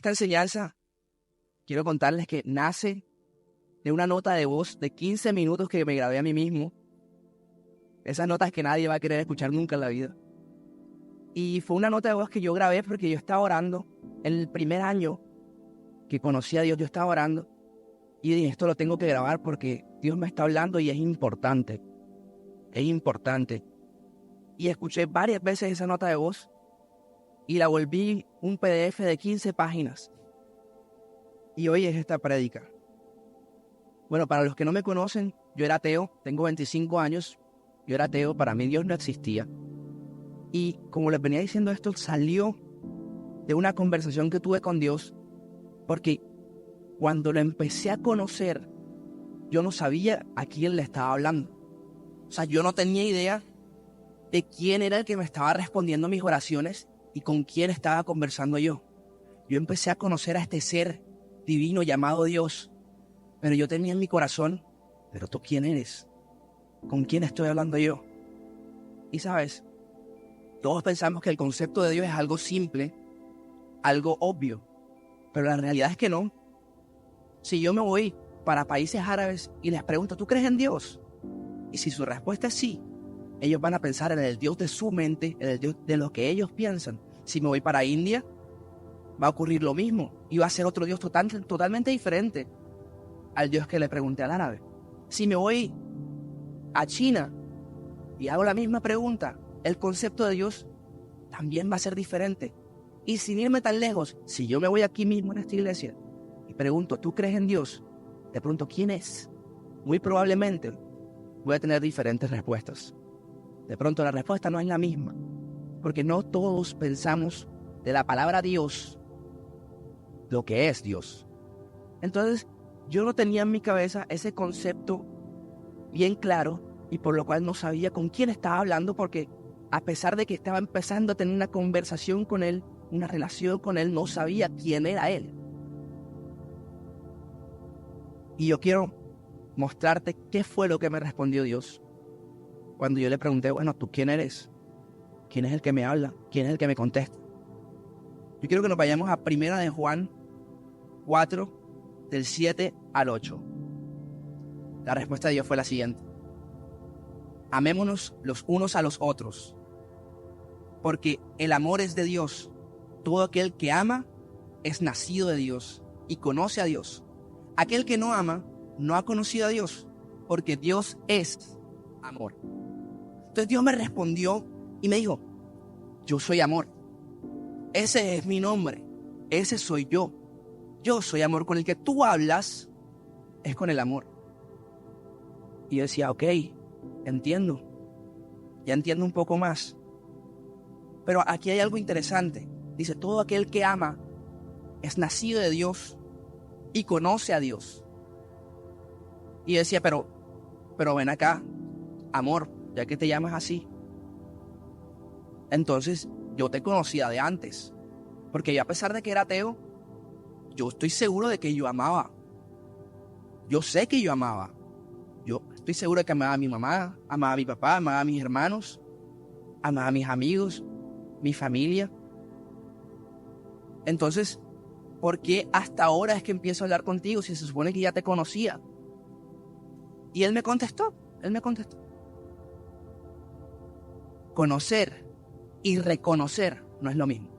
Esta enseñanza, quiero contarles que nace de una nota de voz de 15 minutos que me grabé a mí mismo. Esas notas que nadie va a querer escuchar nunca en la vida. Y fue una nota de voz que yo grabé porque yo estaba orando. En el primer año que conocí a Dios, yo estaba orando. Y dije, esto lo tengo que grabar porque Dios me está hablando y es importante. Es importante. Y escuché varias veces esa nota de voz y la volví un PDF de 15 páginas. Y hoy es esta prédica. Bueno, para los que no me conocen, yo era ateo, tengo 25 años, yo era ateo, para mí Dios no existía. Y como les venía diciendo, esto salió de una conversación que tuve con Dios, porque cuando lo empecé a conocer, yo no sabía a quién le estaba hablando. O sea, yo no tenía idea de quién era el que me estaba respondiendo mis oraciones y con quién estaba conversando yo. Yo empecé a conocer a este ser divino llamado Dios, pero yo tenía en mi corazón, ¿pero tú quién eres? ¿Con quién estoy hablando yo? Y sabes, todos pensamos que el concepto de Dios es algo simple, algo obvio, pero la realidad es que no. Si yo me voy para países árabes y les pregunto, ¿tú crees en Dios? Y si su respuesta es sí, ellos van a pensar en el Dios de su mente, en el Dios de lo que ellos piensan. Si me voy para India, va a ocurrir lo mismo y va a ser otro Dios totalmente diferente al Dios que le pregunté al árabe. Si me voy a China y hago la misma pregunta, el concepto de Dios también va a ser diferente. Y sin irme tan lejos, si yo me voy aquí mismo en esta iglesia y pregunto, ¿tú crees en Dios? Te pregunto, ¿quién es? Muy probablemente voy a tener diferentes respuestas. De pronto la respuesta no es la misma, porque no todos pensamos de la palabra Dios lo que es Dios. Entonces, yo no tenía en mi cabeza ese concepto bien claro y por lo cual no sabía con quién estaba hablando, porque a pesar de que estaba empezando a tener una conversación con Él, una relación con Él, no sabía quién era Él. Y yo quiero mostrarte qué fue lo que me respondió Dios cuando yo le pregunté, bueno, ¿tú quién eres? ¿Quién es el que me habla? ¿Quién es el que me contesta? Yo quiero que nos vayamos a 1 de Juan 4, del 7 al 8. La respuesta de Dios fue la siguiente. Amémonos los unos a los otros, porque el amor es de Dios. Todo aquel que ama es nacido de Dios y conoce a Dios. Aquel que no ama no ha conocido a Dios, porque Dios es amor. Entonces Dios me respondió y me dijo, yo soy amor. Ese es mi nombre. Ese soy yo. Yo soy amor. Con el que tú hablas es con el amor. Y yo decía, ok, entiendo. Ya entiendo un poco más. Pero aquí hay algo interesante. Dice, todo aquel que ama es nacido de Dios y conoce a Dios. Y yo decía, pero ven acá, amor, ya que te llamas así. Entonces, yo te conocía de antes. Porque yo, a pesar de que era ateo, yo estoy seguro de que yo amaba. Yo sé que yo amaba. Yo estoy seguro de que amaba a mi mamá, amaba a mi papá, amaba a mis hermanos, amaba a mis amigos, mi familia. Entonces, ¿por qué hasta ahora es que empiezo a hablar contigo si se supone que ya te conocía? Y él me contestó. Conocer y reconocer no es lo mismo.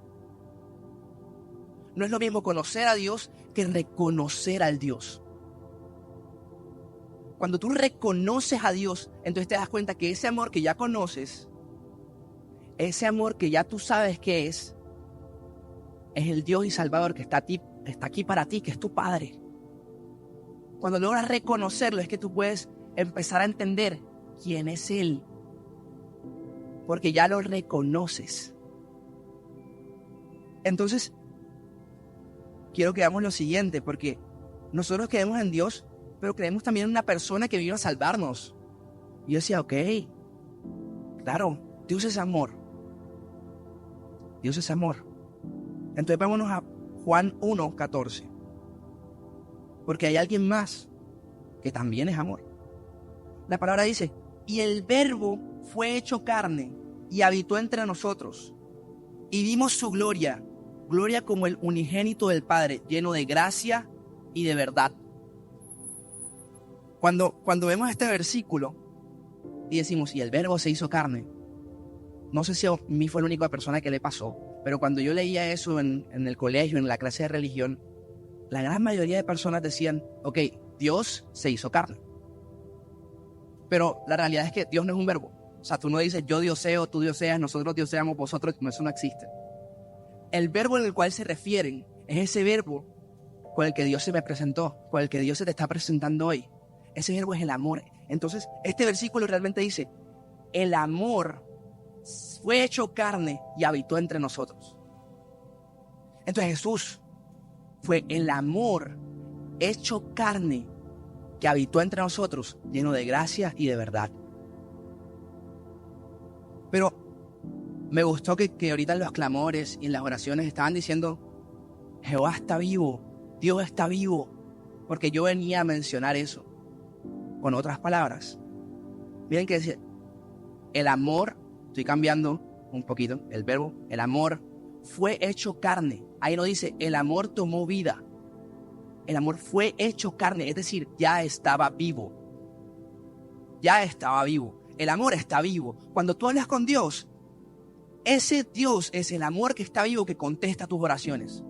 No es lo mismo conocer a Dios que reconocer al Dios. Cuando tú reconoces a Dios, entonces te das cuenta que ese amor que ya conoces, ese amor que ya tú sabes que es el Dios y Salvador que está aquí para ti, que es tu Padre. Cuando logras reconocerlo es que tú puedes empezar a entender quién es Él, porque ya lo reconoces. Entonces, quiero que hagamos lo siguiente, porque nosotros creemos en Dios, pero creemos también en una persona que vino a salvarnos. Y yo decía, ok, claro, Dios es amor. Dios es amor. Entonces vámonos a Juan 1:14. Porque hay alguien más que también es amor. La palabra dice, y el verbo fue hecho carne y habitó entre nosotros. Y vimos su gloria, gloria como el unigénito del Padre, lleno de gracia y de verdad. Cuando vemos este versículo y decimos, y el verbo se hizo carne, no sé si a mí fue la única persona que le pasó, pero cuando yo leía eso en el colegio, en la clase de religión, la gran mayoría de personas decían, ok, Dios se hizo carne. Pero la realidad es que Dios no es un verbo. O sea, tú no dices yo dioseo, tú dioseas, nosotros dioseamos, vosotros, eso no existe. El verbo en el cual se refieren es ese verbo con el que Dios se me presentó, con el que Dios se te está presentando hoy. Ese verbo es el amor. Entonces, este versículo realmente dice, el amor fue hecho carne y habitó entre nosotros. Entonces Jesús fue el amor hecho carne que habitó entre nosotros, lleno de gracia y de verdad. Pero me gustó que ahorita en los clamores y en las oraciones estaban diciendo, Jehová está vivo, Dios está vivo, porque yo venía a mencionar eso con otras palabras. Miren que decía, el amor, estoy cambiando un poquito el verbo, el amor fue hecho carne. Ahí no dice, el amor tomó vida. El amor fue hecho carne, es decir, ya estaba vivo. Ya estaba vivo. El amor está vivo. Cuando tú hablas con Dios, ese Dios es el amor que está vivo que contesta tus oraciones.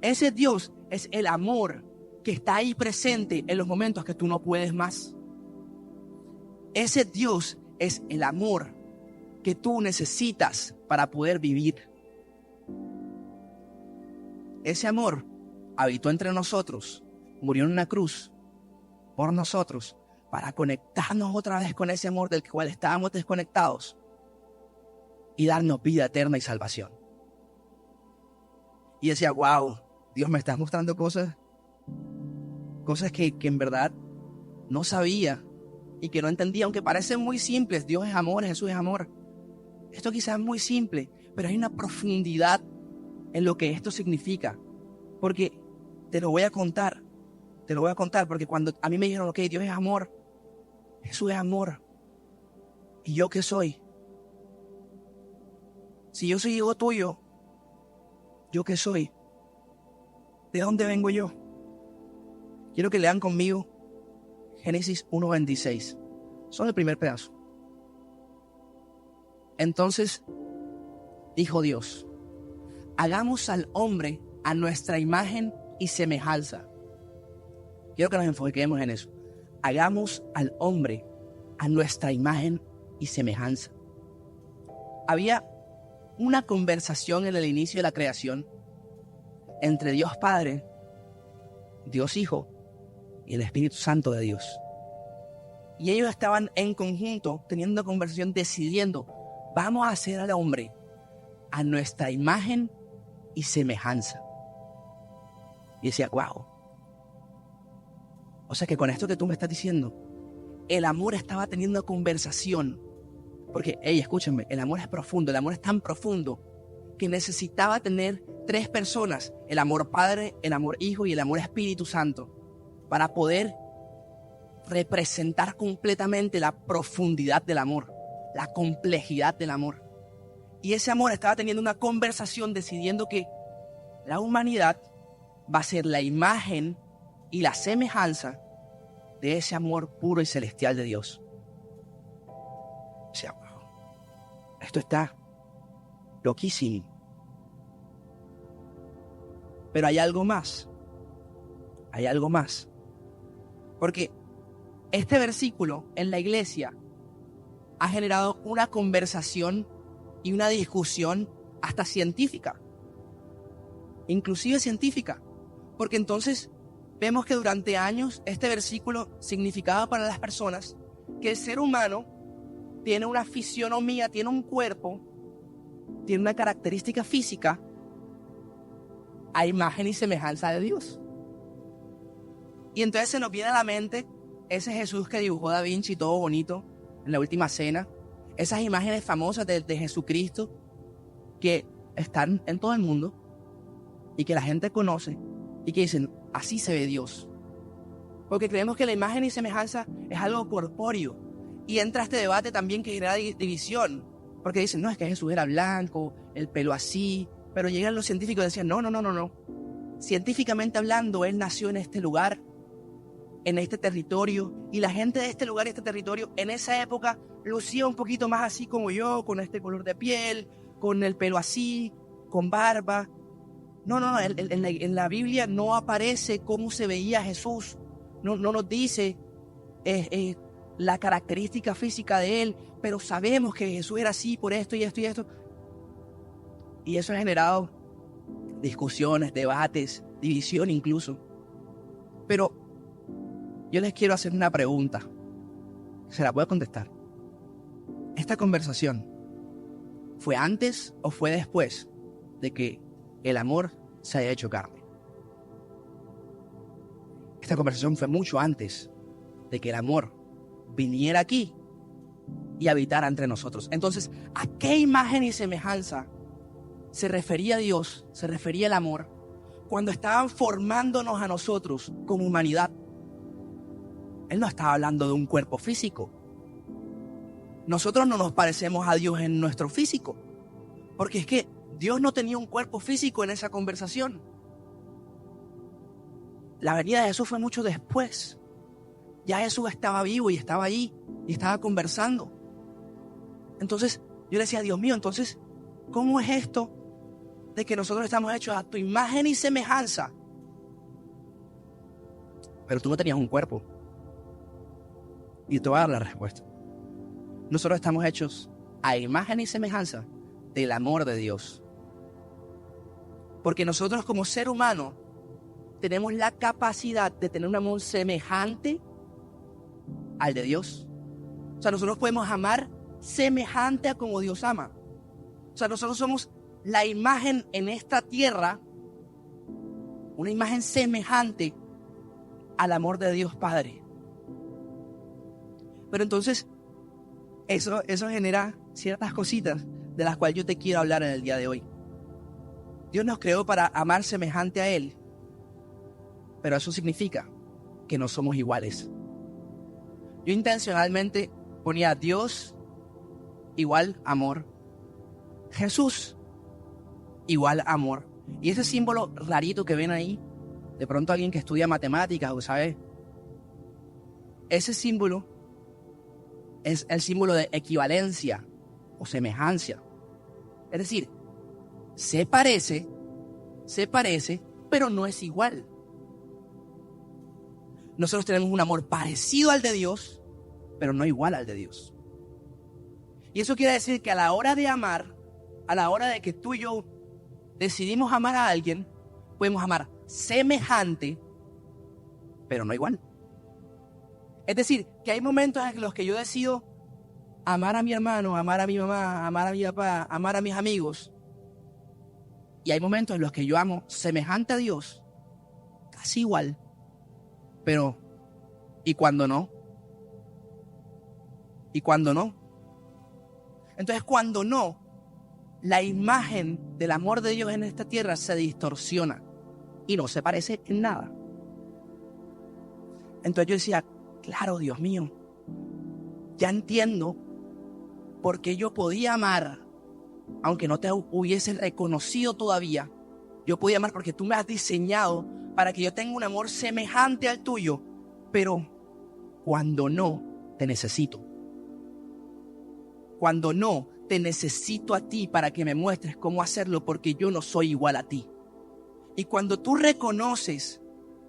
Ese Dios es el amor que está ahí presente en los momentos que tú no puedes más. Ese Dios es el amor que tú necesitas para poder vivir. Ese amor habitó entre nosotros, murió en una cruz por nosotros, para conectarnos otra vez con ese amor del cual estábamos desconectados y darnos vida eterna y salvación. Y decía, wow, Dios me estás mostrando cosas que en verdad no sabía y que no entendía, aunque parecen muy simples. Dios es amor, Jesús es amor. Esto quizás es muy simple, pero hay una profundidad en lo que esto significa. Porque te lo voy a contar, porque cuando a mí me dijeron, ok, Dios es amor, Jesús es amor, ¿y yo qué soy? Si yo soy hijo tuyo, ¿yo qué soy? ¿De dónde vengo yo? Quiero que lean conmigo Génesis 1:26. Solo el primer pedazo. Entonces dijo Dios, hagamos al hombre a nuestra imagen y semejanza. Quiero que nos enfoquemos en eso. Hagamos al hombre a nuestra imagen y semejanza. Había una conversación en el inicio de la creación entre Dios Padre, Dios Hijo y el Espíritu Santo de Dios. Y ellos estaban en conjunto teniendo una conversación, decidiendo, vamos a hacer al hombre a nuestra imagen y semejanza. Y decía, wow. O sea que con esto que tú me estás diciendo, el amor estaba teniendo conversación. Porque, escúchenme, el amor es profundo, el amor es tan profundo que necesitaba tener 3 personas, el amor Padre, el amor Hijo y el amor Espíritu Santo, para poder representar completamente la profundidad del amor, la complejidad del amor. Y ese amor estaba teniendo una conversación decidiendo que la humanidad va a ser la imagen y la semejanza de ese amor puro y celestial de Dios. O sea, wow, esto está loquísimo. Pero hay algo más. Hay algo más. Porque este versículo en la iglesia ha generado una conversación y una discusión hasta científica. Inclusive científica. Porque entonces vemos que durante años este versículo significaba para las personas que el ser humano tiene una fisionomía, tiene un cuerpo, tiene una característica física a imagen y semejanza de Dios. Y entonces se nos viene a la mente ese Jesús que dibujó Da Vinci, todo bonito, en la Última Cena. Esas imágenes famosas de Jesucristo que están en todo el mundo y que la gente conoce y que dicen, así se ve Dios. Porque creemos que la imagen y semejanza es algo corpóreo. Y entra este debate también que genera división. Porque dicen, no, es que Jesús era blanco, el pelo así, Pero llegan los científicos y decían, no. Científicamente hablando, él nació en este lugar, en este territorio, y la gente de este lugar y este territorio en esa época lucía un poquito más así como yo, con este color de piel, con el pelo así, con barba. No, en la Biblia no aparece cómo se veía Jesús, no nos dice la característica física de él, pero sabemos que Jesús era así por esto y esto y esto. Y eso ha generado discusiones, debates, división incluso. Pero yo les quiero hacer una pregunta. ¿Se la puedo contestar? ¿Esta conversación fue antes o fue después de que el amor se haya hecho carne? Esta conversación fue mucho antes de que el amor viniera aquí y habitara entre nosotros. Entonces, ¿a qué imagen y semejanza se refería Dios, se refería el amor, cuando estaban formándonos a nosotros como humanidad? Él no estaba hablando de un cuerpo físico. Nosotros no nos parecemos a Dios en nuestro físico, porque es que Dios no tenía un cuerpo físico en esa conversación. La venida de Jesús fue mucho después. Ya Jesús estaba vivo y estaba allí y estaba conversando. Entonces yo le decía, Dios mío, entonces, ¿cómo es esto de que nosotros estamos hechos a tu imagen y semejanza? Pero tú no tenías un cuerpo. Y te voy a dar la respuesta. Nosotros estamos hechos a imagen y semejanza del amor de Dios. Porque nosotros como ser humano tenemos la capacidad de tener un amor semejante al de Dios. O sea, nosotros podemos amar semejante a como Dios ama. O sea, nosotros somos la imagen en esta tierra, una imagen semejante al amor de Dios Padre. Pero entonces, eso genera ciertas cositas de las cuales yo te quiero hablar en el día de hoy. Dios nos creó para amar semejante a Él, pero eso significa que no somos iguales. Yo intencionalmente ponía Dios igual amor, Jesús igual amor. Y ese símbolo rarito que ven ahí, de pronto alguien que estudia matemáticas o sabe, ese símbolo es el símbolo de equivalencia o semejanza. Es decir, se parece, pero no es igual. Nosotros tenemos un amor parecido al de Dios, pero no igual al de Dios. Y eso quiere decir que a la hora de amar, a la hora de que tú y yo decidimos amar a alguien, podemos amar semejante, pero no igual. Es decir, que hay momentos en los que yo decido amar a mi hermano, amar a mi mamá, amar a mi papá, amar a mis amigos. Y hay momentos en los que yo amo semejante a Dios, casi igual, pero ¿y cuando no? ¿Y cuando no? Entonces, cuando no, la imagen del amor de Dios en esta tierra se distorsiona y no se parece en nada. Entonces yo decía, claro, Dios mío, ya entiendo por qué yo podía amar, aunque no te hubiese reconocido todavía. Yo podía amar porque tú me has diseñado para que yo tenga un amor semejante al tuyo, pero cuando no, te necesito. Cuando no, te necesito a ti para que me muestres cómo hacerlo, porque yo no soy igual a ti. Y cuando tú reconoces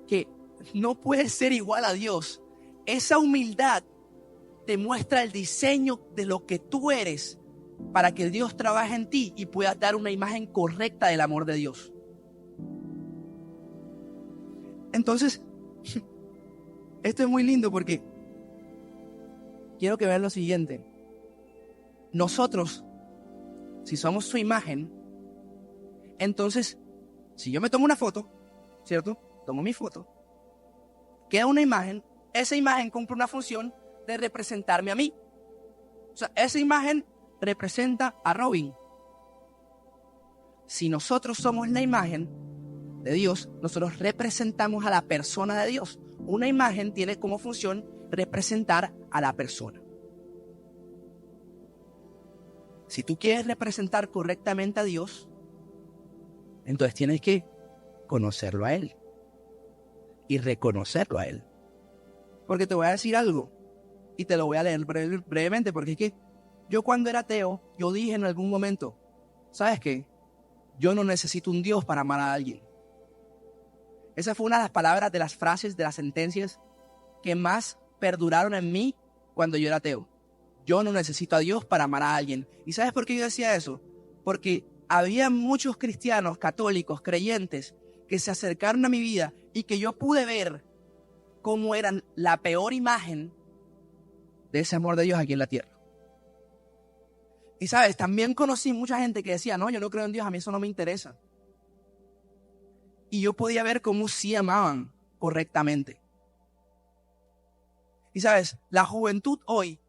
que no puedes ser igual a Dios, esa humildad te muestra el diseño de lo que tú eres para que Dios trabaje en ti y puedas dar una imagen correcta del amor de Dios. Entonces, esto es muy lindo porque quiero que vean lo siguiente. Nosotros, si somos su imagen, entonces, si yo me tomo una foto, ¿cierto? Tomo mi foto, queda una imagen, esa imagen cumple una función de representarme a mí. O sea, esa imagen representa a Robin. Si nosotros somos la imagen de Dios, nosotros representamos a la persona de Dios. Una imagen tiene como función representar a la persona. Si tú quieres representar correctamente a Dios, Entonces tienes que conocerlo a Él y reconocerlo a Él. Porque te voy a decir algo y te lo voy a leer brevemente, porque es que yo cuando era ateo, yo dije en algún momento, ¿sabes qué? Yo no necesito un Dios para amar a alguien. Esa fue una de las palabras, de las frases, de las sentencias que más perduraron en mí cuando yo era ateo. Yo no necesito a Dios para amar a alguien. ¿Y sabes por qué yo decía eso? Porque había muchos cristianos, católicos, creyentes, que se acercaron a mi vida y que yo pude ver cómo eran la peor imagen de ese amor de Dios aquí en la tierra. Y sabes, también conocí mucha gente que decía, no, yo no creo en Dios, a mí eso no me interesa. Y yo podía ver cómo sí amaban correctamente. Y sabes, la juventud hoy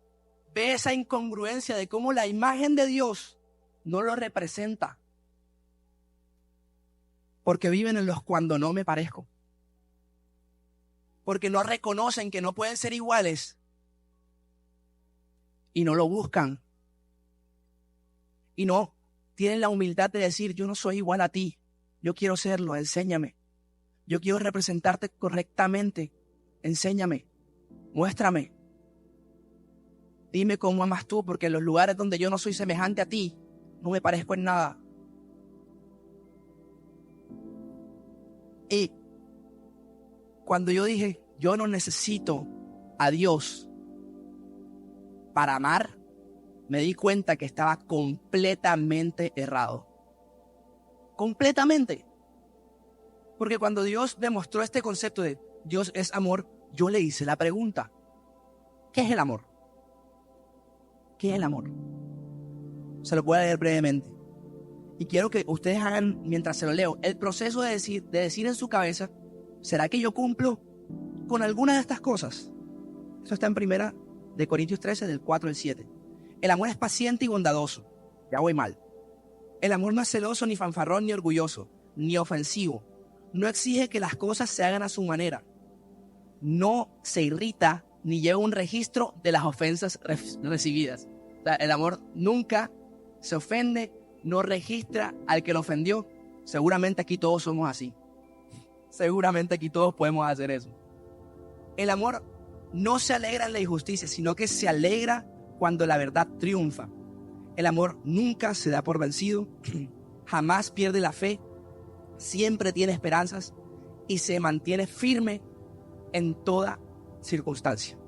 ve esa incongruencia de cómo la imagen de Dios no lo representa. Porque viven en los cuando no me parezco. Porque no reconocen que no pueden ser iguales. Y no lo buscan. Y no tienen la humildad de decir, yo no soy igual a ti. Yo quiero serlo, enséñame. Yo quiero representarte correctamente. Enséñame. Muéstrame. Dime cómo amas tú, porque en los lugares donde yo no soy semejante a ti, no me parezco en nada. Y cuando yo dije, yo no necesito a Dios para amar, me di cuenta que estaba completamente errado. Completamente. Porque cuando Dios demostró este concepto de Dios es amor, yo le hice la pregunta, ¿qué es el amor? ¿Qué es el amor? Se lo voy a leer brevemente. Y quiero que ustedes hagan, mientras se lo leo, el proceso de decir en su cabeza, ¿será que yo cumplo con alguna de estas cosas? Eso está en 1 Corintios 13, del 4 al 7. El amor es paciente y bondadoso. Ya voy mal. El amor no es celoso, ni fanfarrón, ni orgulloso, ni ofensivo. No exige que las cosas se hagan a su manera. No se irrita, ni lleva un registro de las ofensas recibidas. O sea, el amor nunca se ofende, no registra al que lo ofendió. Seguramente aquí todos somos así. Seguramente aquí todos podemos hacer eso. El amor no se alegra en la injusticia, sino que se alegra cuando la verdad triunfa. El amor nunca se da por vencido, jamás pierde la fe, siempre tiene esperanzas y se mantiene firme en toda circunstancia.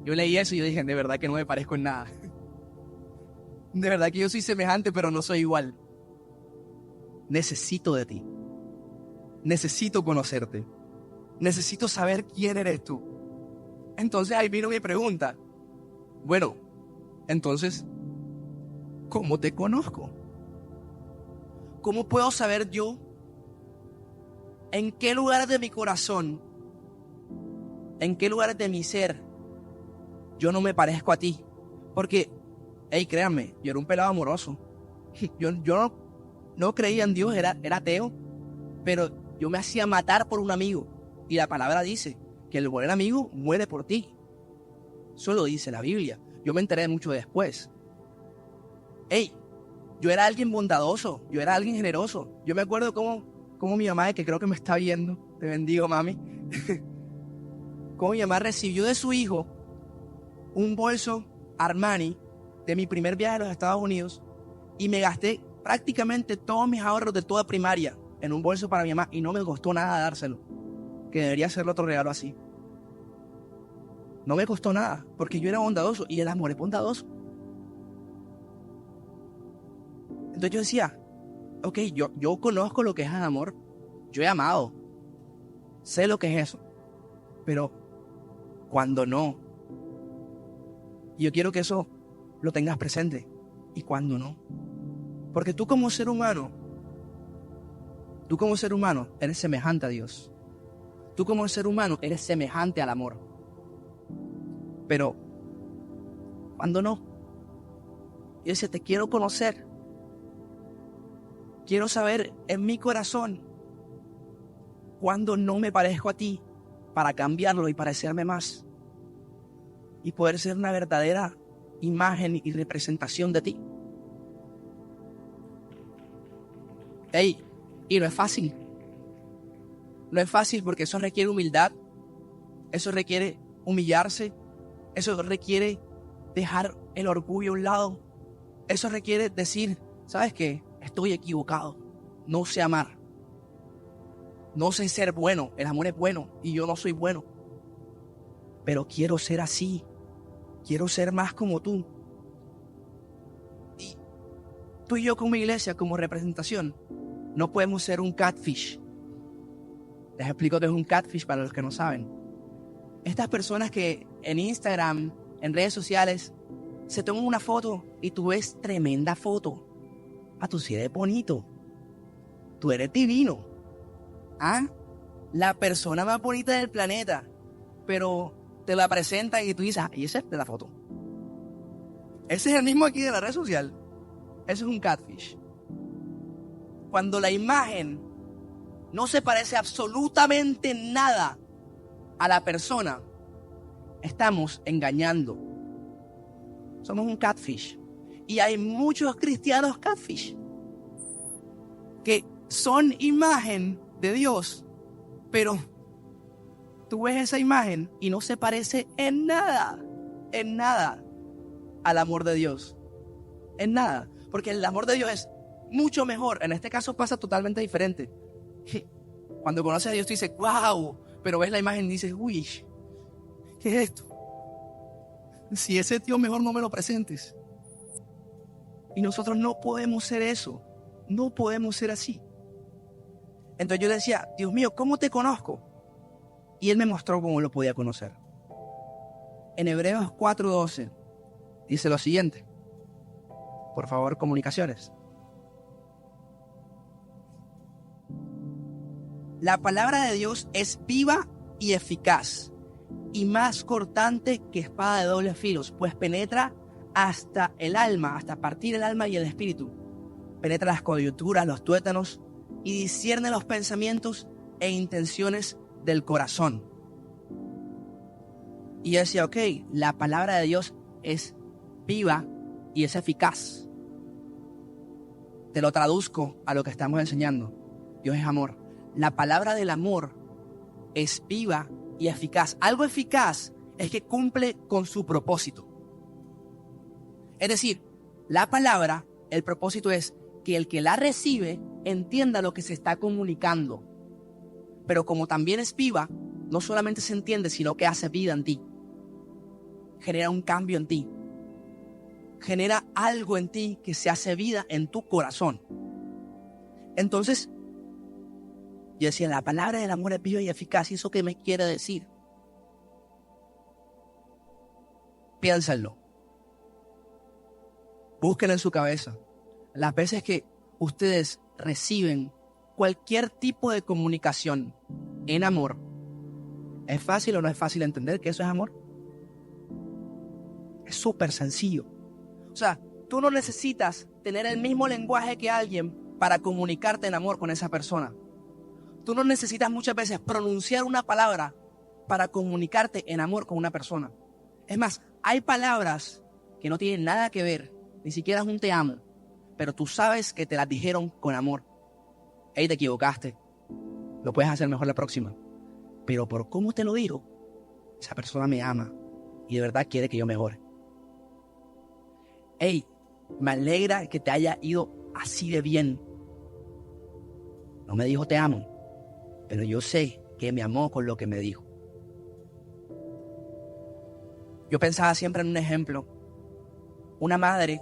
Yo leí eso y yo dije, de verdad que no me parezco en nada. De verdad que yo soy semejante, pero no soy igual. Necesito de ti. Necesito conocerte. Necesito saber quién eres tú. Entonces ahí vino mi pregunta. Bueno, entonces, ¿cómo te conozco? ¿Cómo puedo saber yo en qué lugares de mi corazón, en qué lugares de mi ser yo no me parezco a ti? Porque, créanme, yo era un pelado amoroso. Yo no creía en Dios, era ateo, pero yo me hacía matar por un amigo. Y la palabra dice que el buen amigo muere por ti. Eso lo dice la Biblia. Yo me enteré mucho después. Yo era alguien bondadoso, yo era alguien generoso. Yo me acuerdo cómo mi mamá, que creo que me está viendo, te bendigo, mami, cómo mi mamá recibió de su hijo un bolso Armani de mi primer viaje a los Estados Unidos y me gasté prácticamente todos mis ahorros de toda primaria en un bolso para mi mamá y no me costó nada dárselo, que debería hacerle otro regalo así. No me costó nada, porque yo era bondadoso y el amor es bondadoso. Entonces yo decía, ok, yo conozco lo que es el amor, yo he amado, sé lo que es eso, pero cuando no, yo quiero que eso lo tengas presente, y cuando no, porque tú como ser humano eres semejante a Dios, tú como ser humano eres semejante al amor, pero cuando no, yo decía, te quiero conocer. Quiero saber en mi corazón cuándo no me parezco a ti para cambiarlo y parecerme más y poder ser una verdadera imagen y representación de ti. Ey, y no es fácil. No es fácil porque eso requiere humildad, eso requiere humillarse, eso requiere dejar el orgullo a un lado, eso requiere decir, ¿sabes qué? Estoy equivocado, no sé amar, no sé ser bueno, el amor es bueno y yo no soy bueno, pero quiero ser así, quiero ser más como tú. Y tú y yo como iglesia, como representación, no podemos ser un catfish. Les explico qué es un catfish para los que no saben. Estas personas que en Instagram, en redes sociales, se toman una foto y tú ves tremenda foto. Tú sí eres bonito. Tú eres divino. La persona más bonita del planeta. Pero te la presentan y tú dices, y ese es de la foto. Ese es el mismo aquí de la red social. Eso es un catfish. Cuando la imagen no se parece absolutamente nada a la persona, estamos engañando. Somos un catfish. Y hay muchos cristianos catfish que son imagen de Dios, pero tú ves esa imagen y no se parece en nada al amor de Dios. En nada. Porque el amor de Dios es mucho mejor. En este caso pasa totalmente diferente. Cuando conoces a Dios tú dices, wow, pero ves la imagen y dices, uy, ¿qué es esto? Si ese tío mejor no me lo presentes. Y nosotros no podemos ser eso. No podemos ser así. Entonces yo decía, Dios mío, ¿cómo te conozco? Y Él me mostró cómo lo podía conocer. En Hebreos 4:12 dice lo siguiente. Por favor, comunicaciones. La palabra de Dios es viva y eficaz, y más cortante que espada de doble filo, pues penetra hasta el alma, hasta partir el alma y el espíritu. Penetra las coyunturas, los tuétanos, y discierne los pensamientos e intenciones del corazón. Y yo decía, ok, la palabra de Dios es viva y es eficaz. Te lo traduzco a lo que estamos enseñando. Dios es amor. La palabra del amor es viva y eficaz. Algo eficaz es que cumple con su propósito. Es decir, la palabra, el propósito es que el que la recibe entienda lo que se está comunicando. Pero como también es viva, no solamente se entiende, sino que hace vida en ti. Genera un cambio en ti. Genera algo en ti que se hace vida en tu corazón. Entonces, yo decía, la palabra del amor es viva y eficaz. ¿Y eso qué me quiere decir? Piénsenlo. Búsquenlo en su cabeza. Las veces que ustedes reciben cualquier tipo de comunicación en amor, ¿es fácil o no es fácil entender que eso es amor? Es súper sencillo. O sea, tú no necesitas tener el mismo lenguaje que alguien para comunicarte en amor con esa persona. Tú no necesitas muchas veces pronunciar una palabra para comunicarte en amor con una persona. Es más, hay palabras que no tienen nada que ver, ni siquiera es un te amo, pero tú sabes que te las dijeron con amor. Hey, te equivocaste, lo puedes hacer mejor la próxima. Pero por cómo te lo digo, esa persona me ama y de verdad quiere que yo mejore. Hey, me alegra que te haya ido así de bien. No me dijo te amo, pero yo sé que me amó con lo que me dijo. Yo pensaba siempre en un ejemplo. Una madre,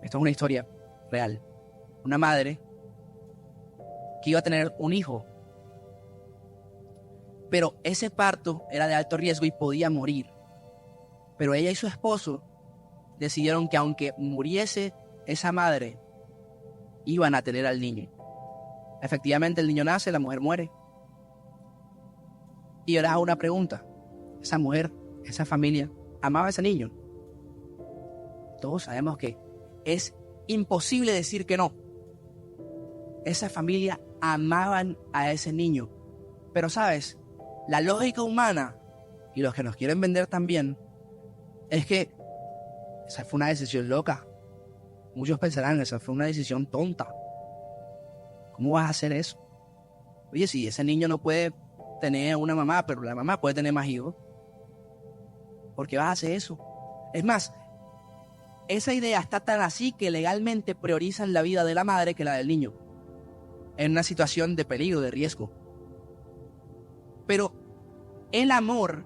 esto es una historia real, una madre que iba a tener un hijo, pero ese parto era de alto riesgo y podía morir. Pero ella y su esposo decidieron que aunque muriese esa madre, iban a tener al niño. Efectivamente, el niño nace, la mujer muere. Y yo les hago una pregunta. Esa mujer, esa familia, amaba a ese niño. Todos sabemos que es imposible decir que no. Esa familia amaban a ese niño. Pero sabes, la lógica humana, y los que nos quieren vender también, es que esa fue una decisión loca. Muchos pensarán, esa fue una decisión tonta. ¿Cómo vas a hacer eso? Oye, si ese niño no puede tener una mamá, pero la mamá puede tener más hijos, ¿por qué vas a hacer eso? Es más, esa idea está tan así que legalmente priorizan la vida de la madre que la del niño, en una situación de peligro, de riesgo. Pero el amor,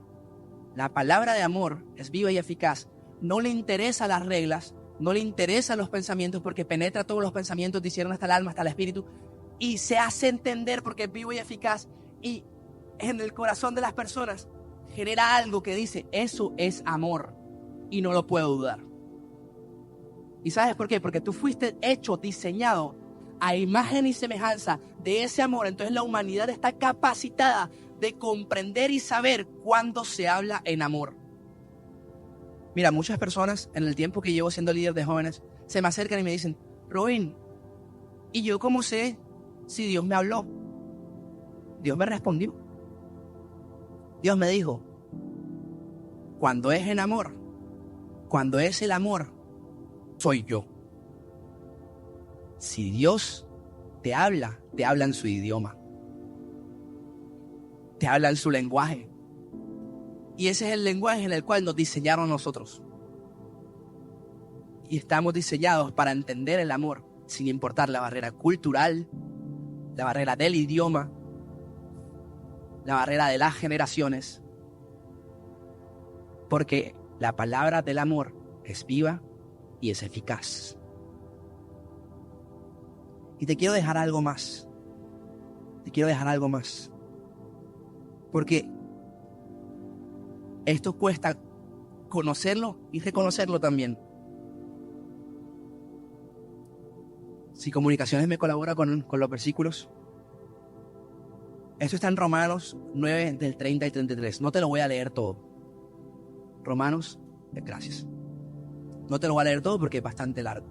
la palabra de amor es viva y eficaz. No le interesa las reglas, no le interesan los pensamientos, porque penetra todos los pensamientos, discierne hasta el alma, hasta el espíritu, y se hace entender porque es vivo y eficaz, y en el corazón de las personas genera algo que dice, eso es amor, y no lo puedo dudar. ¿Y sabes por qué? Porque tú fuiste hecho, diseñado a imagen y semejanza de ese amor. Entonces la humanidad está capacitada de comprender y saber cuándo se habla en amor. Mira, muchas personas en el tiempo que llevo siendo líder de jóvenes se me acercan y me dicen, Robin, ¿y yo cómo sé si Dios me habló? Dios me respondió. Dios me dijo, cuando es en amor, cuando es el amor, soy yo. Si Dios te habla en su idioma. Te habla en su lenguaje. Y ese es el lenguaje en el cual nos diseñaron nosotros. Y estamos diseñados para entender el amor, sin importar la barrera cultural, la barrera del idioma, la barrera de las generaciones. Porque la palabra del amor es viva y es eficaz. Y te quiero dejar algo más. Porque esto cuesta conocerlo y reconocerlo también. Si Comunicaciones me colabora con los versículos. Esto está en Romanos 9, del 30 y 33. No te lo voy a leer todo. Romanos, gracias. No te lo voy a leer todo porque es bastante largo.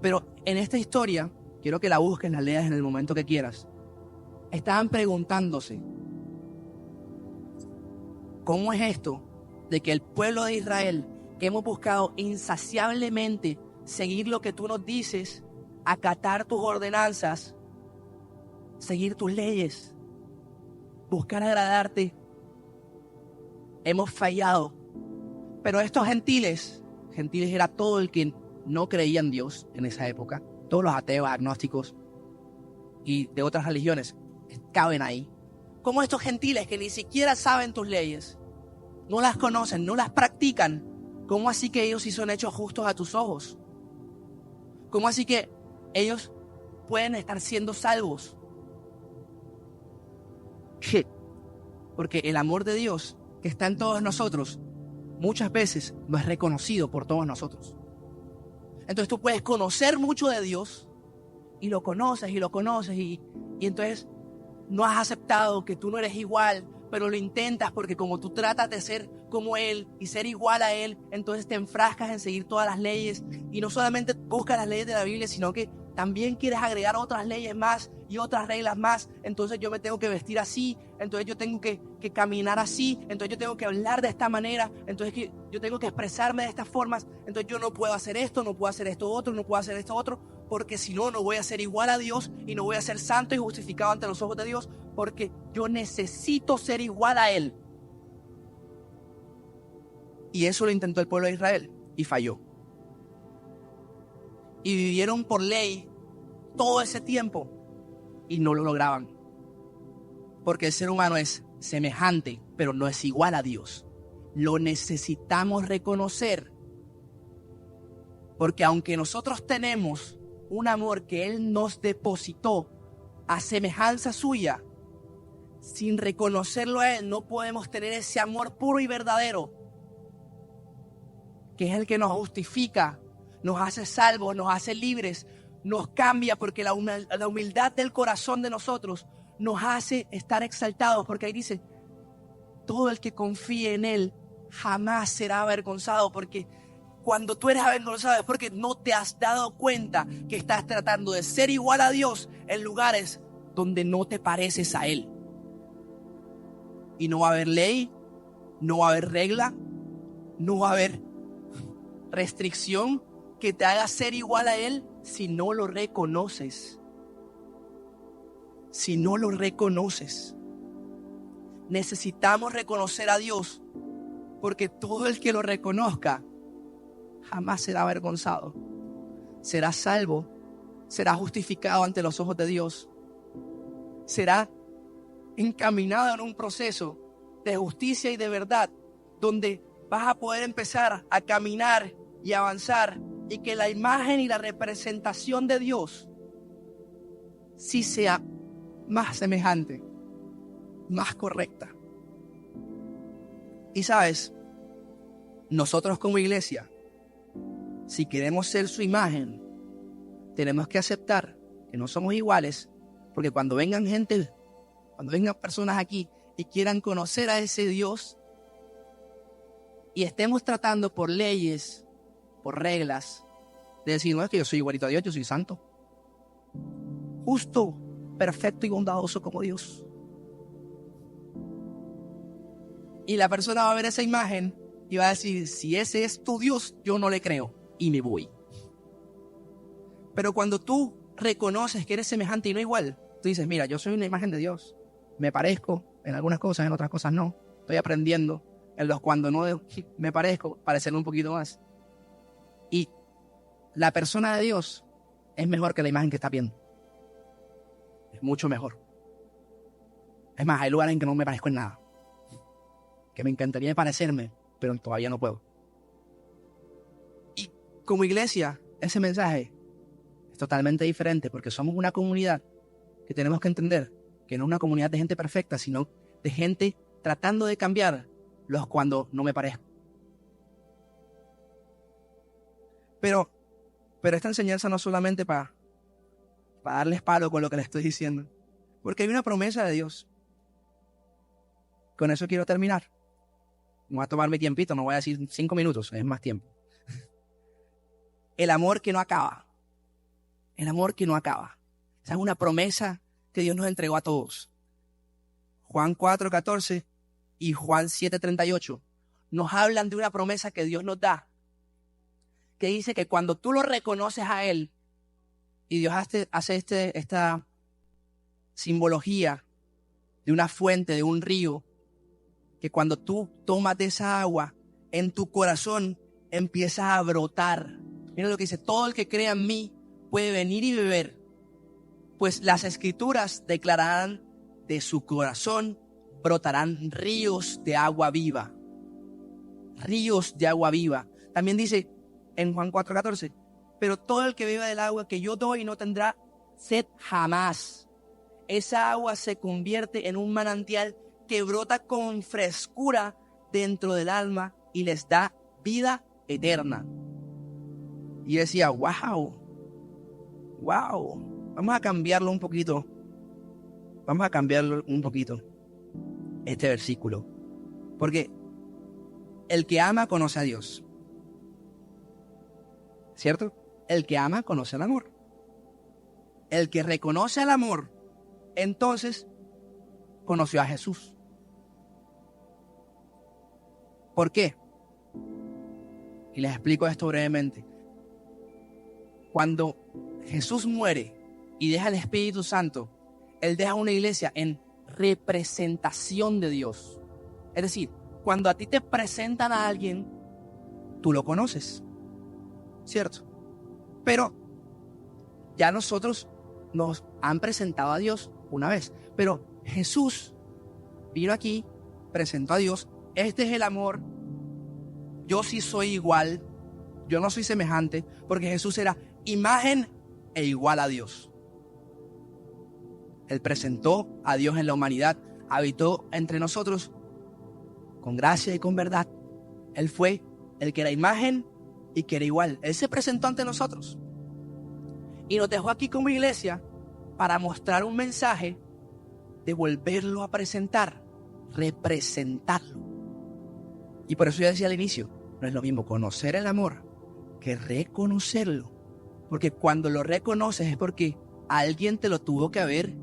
Pero en esta historia, quiero que la busques, la leas en el momento que quieras. Estaban preguntándose, ¿cómo es esto de que el pueblo de Israel, que hemos buscado insaciablemente seguir lo que tú nos dices, acatar tus ordenanzas, seguir tus leyes, buscar agradarte, hemos fallado? Pero estos gentiles era todo el que no creía en Dios en esa época, todos los ateos, agnósticos y de otras religiones caben ahí. Como estos gentiles que ni siquiera saben tus leyes, no las conocen, no las practican, ¿cómo así que ellos sí son hechos justos a tus ojos? ¿Cómo así que ellos pueden estar siendo salvos? Porque el amor de Dios que está en todos nosotros muchas veces no es reconocido por todos nosotros. Entonces tú puedes conocer mucho de Dios y lo conoces y entonces no has aceptado que tú no eres igual, pero lo intentas porque como tú tratas de ser como Él y ser igual a Él, entonces te enfrascas en seguir todas las leyes y no solamente buscas las leyes de la Biblia, sino que también quieres agregar otras leyes más y otras reglas más. Entonces yo me tengo que vestir así, entonces yo tengo que caminar así, entonces yo tengo que hablar de esta manera, entonces yo tengo que expresarme de estas formas, entonces yo no puedo hacer esto, no puedo hacer esto otro, no puedo hacer esto otro, porque si no, no voy a ser igual a Dios y no voy a ser santo y justificado ante los ojos de Dios, porque yo necesito ser igual a Él. Y eso lo intentó el pueblo de Israel y falló. Y vivieron por ley todo ese tiempo y no lo lograban. Porque el ser humano es semejante, pero no es igual a Dios. Lo necesitamos reconocer. Porque aunque nosotros tenemos un amor que Él nos depositó a semejanza suya, sin reconocerlo a Él, no podemos tener ese amor puro y verdadero, que es el que nos justifica, nos hace salvos, nos hace libres, nos cambia, porque la humildad del corazón de nosotros nos hace estar exaltados, porque ahí dice, todo el que confíe en Él jamás será avergonzado, porque cuando tú eres avergonzado es porque no te has dado cuenta que estás tratando de ser igual a Dios en lugares donde no te pareces a Él. Y no va a haber ley, no va a haber regla, no va a haber restricción que te haga ser igual a Él si no lo reconoces. si no lo reconoces. Necesitamos reconocer a Dios, porque todo el que lo reconozca jamás será avergonzado. Será salvo, será justificado ante los ojos de Dios. Será encaminado en un proceso de justicia y de verdad, donde vas a poder empezar a caminar y avanzar, y que la imagen y la representación de Dios sí sea más semejante, más correcta. Y sabes, nosotros como iglesia, si queremos ser su imagen, tenemos que aceptar que no somos iguales, porque cuando vengan personas aquí y quieran conocer a ese Dios, y estemos tratando por leyes, por reglas, de decir, no, es que yo soy igualito a Dios, yo soy santo, justo, perfecto y bondadoso como Dios. Y la persona va a ver esa imagen y va a decir, si ese es tu Dios, yo no le creo y me voy. Pero cuando tú reconoces que eres semejante y no igual, tú dices, mira, yo soy una imagen de Dios, me parezco en algunas cosas, en otras cosas no, estoy aprendiendo, en los cuando no me parezco, parecerme un poquito más. Y la persona de Dios es mejor que la imagen que está viendo. Es mucho mejor. Es más, hay lugares en que no me parezco en nada, que me encantaría parecerme, pero todavía no puedo. Y como iglesia, ese mensaje es totalmente diferente, porque somos una comunidad que tenemos que entender que no es una comunidad de gente perfecta, sino de gente tratando de cambiar los cuando no me parezco. Pero esta enseñanza no es solamente para darles palo con lo que les estoy diciendo, porque hay una promesa de Dios. Con eso quiero terminar. No voy a tomar mi tiempito, no voy a decir 5 minutos, es más tiempo. El amor que no acaba. El amor que no acaba. Esa es una promesa que Dios nos entregó a todos. Juan 4:14 y Juan 7:38 nos hablan de una promesa que Dios nos da, que dice que cuando tú lo reconoces a Él, y Dios hace esta simbología de una fuente, de un río, que cuando tú tomas de esa agua, en tu corazón empieza a brotar. Mira lo que dice, todo el que crea en mí puede venir y beber, pues las escrituras declararán, de su corazón brotarán ríos de agua viva. Ríos de agua viva. También dice en Juan 4:14, pero todo el que beba del agua que yo doy no tendrá sed jamás. Esa agua se convierte en un manantial que brota con frescura dentro del alma y les da vida eterna. Y decía, wow, vamos a cambiarlo un poquito. Este versículo. Porque el que ama conoce a Dios. ¿Cierto? El que ama conoce el amor. El que reconoce el amor, entonces conoció a Jesús. ¿Por qué? Y les explico esto brevemente. Cuando Jesús muere y deja el Espíritu Santo, Él deja una iglesia en representación de Dios. Es decir, cuando a ti te presentan a alguien, tú lo conoces, ¿cierto? Pero ya nosotros nos han presentado a Dios una vez. Pero Jesús vino aquí, presentó a Dios. Este es el amor. Yo sí soy igual. Yo no soy semejante, porque Jesús era imagen e igual a Dios. Él presentó a Dios en la humanidad, habitó entre nosotros con gracia y con verdad. Él fue el que era imagen y que era igual. Él se presentó ante nosotros y nos dejó aquí como iglesia para mostrar un mensaje de volverlo a presentar, representarlo. Y por eso yo decía al inicio, no es lo mismo conocer el amor que reconocerlo, porque cuando lo reconoces es porque alguien te lo tuvo que haber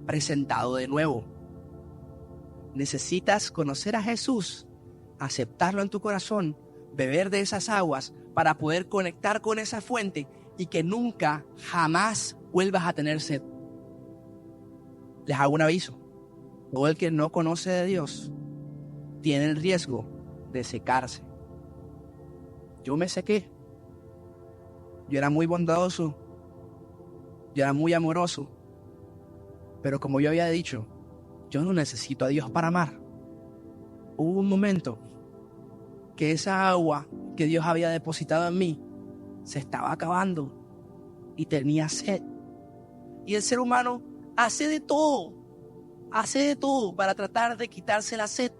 presentado de nuevo. Necesitas conocer a Jesús, aceptarlo en tu corazón, beber de esas aguas para poder conectar con esa fuente y que nunca, jamás vuelvas a tener sed. les hago un aviso. Todo el que no conoce de Dios tiene el riesgo de secarse. Yo me sequé. Yo era muy bondadoso. Yo era muy amoroso. Pero como yo había dicho, yo no necesito a Dios para amar. Hubo un momento que esa agua que Dios había depositado en mí se estaba acabando y tenía sed. Y el ser humano hace de todo para tratar de quitarse la sed.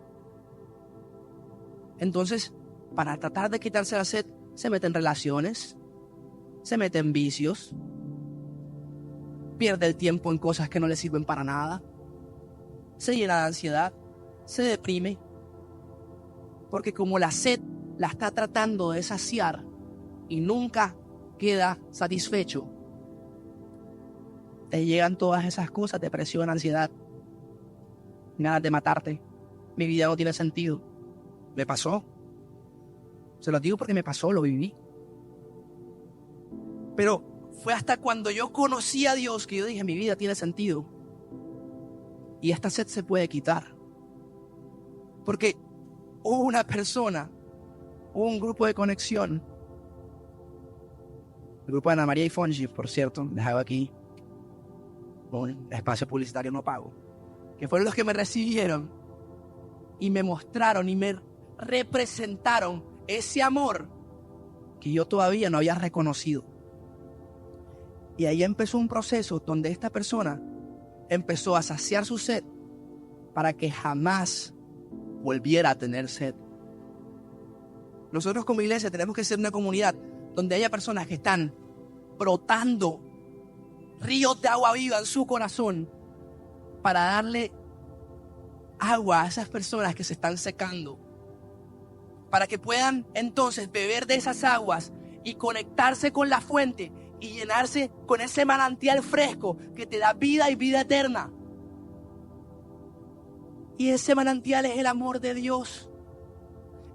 Entonces, para tratar de quitarse la sed, se mete en relaciones, se mete en vicios, pierde el tiempo en cosas que no le sirven para nada, se llena de ansiedad, se deprime, porque como la sed la está tratando de saciar y nunca queda satisfecho, te llegan todas esas cosas: depresión, ansiedad, ganas de matarte. Mi vida no tiene sentido. Me pasó. Se lo digo porque me pasó, lo viví. Pero fue hasta cuando yo conocí a Dios que yo dije: mi vida tiene sentido. Y esta sed se puede quitar. Porque hubo una persona, hubo un grupo de conexión. El grupo de Ana María y Fonji, por cierto, les hago aquí un espacio publicitario no pago, que fueron los que me recibieron y me mostraron y me representaron ese amor que yo todavía no había reconocido. Y ahí empezó un proceso donde esta persona empezó a saciar su sed para que jamás volviera a tener sed. Nosotros como iglesia tenemos que ser una comunidad donde haya personas que están brotando ríos de agua viva en su corazón para darle agua a esas personas que se están secando, para que puedan entonces beber de esas aguas y conectarse con la fuente y llenarse con ese manantial fresco que te da vida y vida eterna. Y ese manantial es el amor de Dios.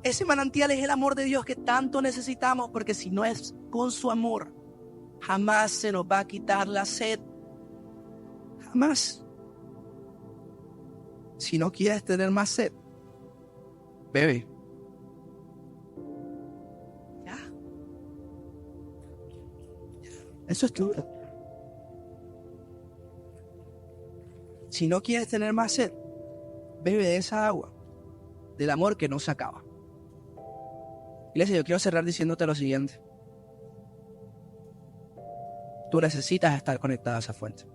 Ese manantial es el amor de Dios que tanto necesitamos, porque si no es con su amor, jamás se nos va a quitar la sed. Jamás. Si no quieres tener más sed, bebe. Ya. Eso es todo. Si no quieres tener más sed, bebe de esa agua, del amor que no se acaba. Iglesia, yo quiero cerrar diciéndote lo siguiente. Tú necesitas estar conectada a esa fuente.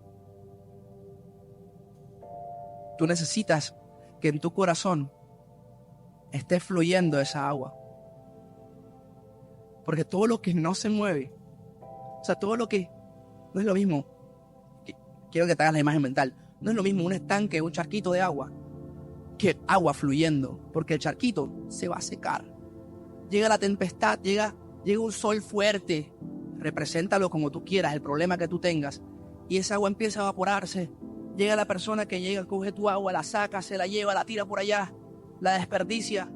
Tú necesitas que en tu corazón esté fluyendo esa agua. Porque todo lo que no se mueve, o sea, todo lo que no es lo mismo, quiero que te hagas la imagen mental, no es lo mismo un estanque, un charquito de agua, que agua fluyendo, porque el charquito se va a secar. Llega la tempestad, llega un sol fuerte, represéntalo como tú quieras, el problema que tú tengas, y esa agua empieza a evaporarse. Llega la persona que llega, coge tu agua, la saca, se la lleva, la tira por allá, la desperdicia.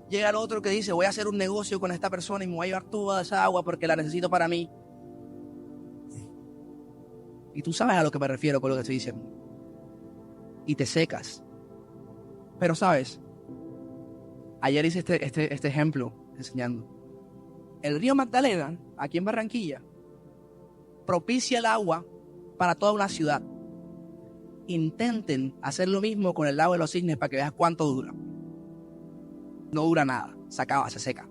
Llega el otro que dice: voy a hacer un negocio con esta persona y me voy a llevar toda esa agua porque la necesito para mí. Y tú sabes a lo que me refiero con lo que estoy diciendo. Y te secas. Pero sabes, ayer hice este ejemplo enseñando. El río Magdalena, aquí en Barranquilla, propicia el agua para toda una ciudad. Intenten hacer lo mismo con el lago de los cisnes para que veas cuánto dura. No dura nada, se acaba, se seca.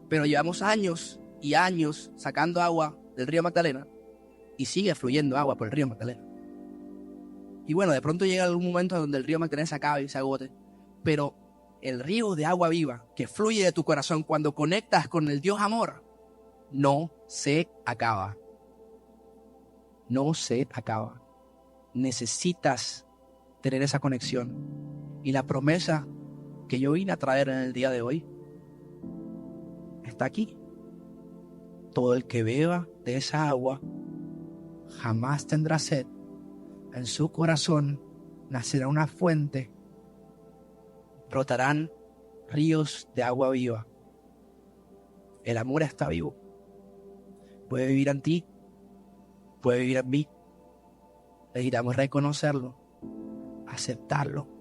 Pero llevamos años y años sacando agua del río Magdalena y sigue fluyendo agua por el río Magdalena. Y bueno, de pronto llega algún momento donde el río Magdalena se acabe y se agote, pero el río de agua viva que fluye de tu corazón cuando conectas con el Dios amor no se acaba. No se acaba. Necesitas tener esa conexión. Y la promesa que yo vine a traer en el día de hoy está aquí. Todo el que beba de esa agua jamás tendrá sed. En su corazón nacerá una fuente. Brotarán ríos de agua viva. El amor está vivo. Puede vivir en ti. Puede vivir en mí. Necesitamos reconocerlo, aceptarlo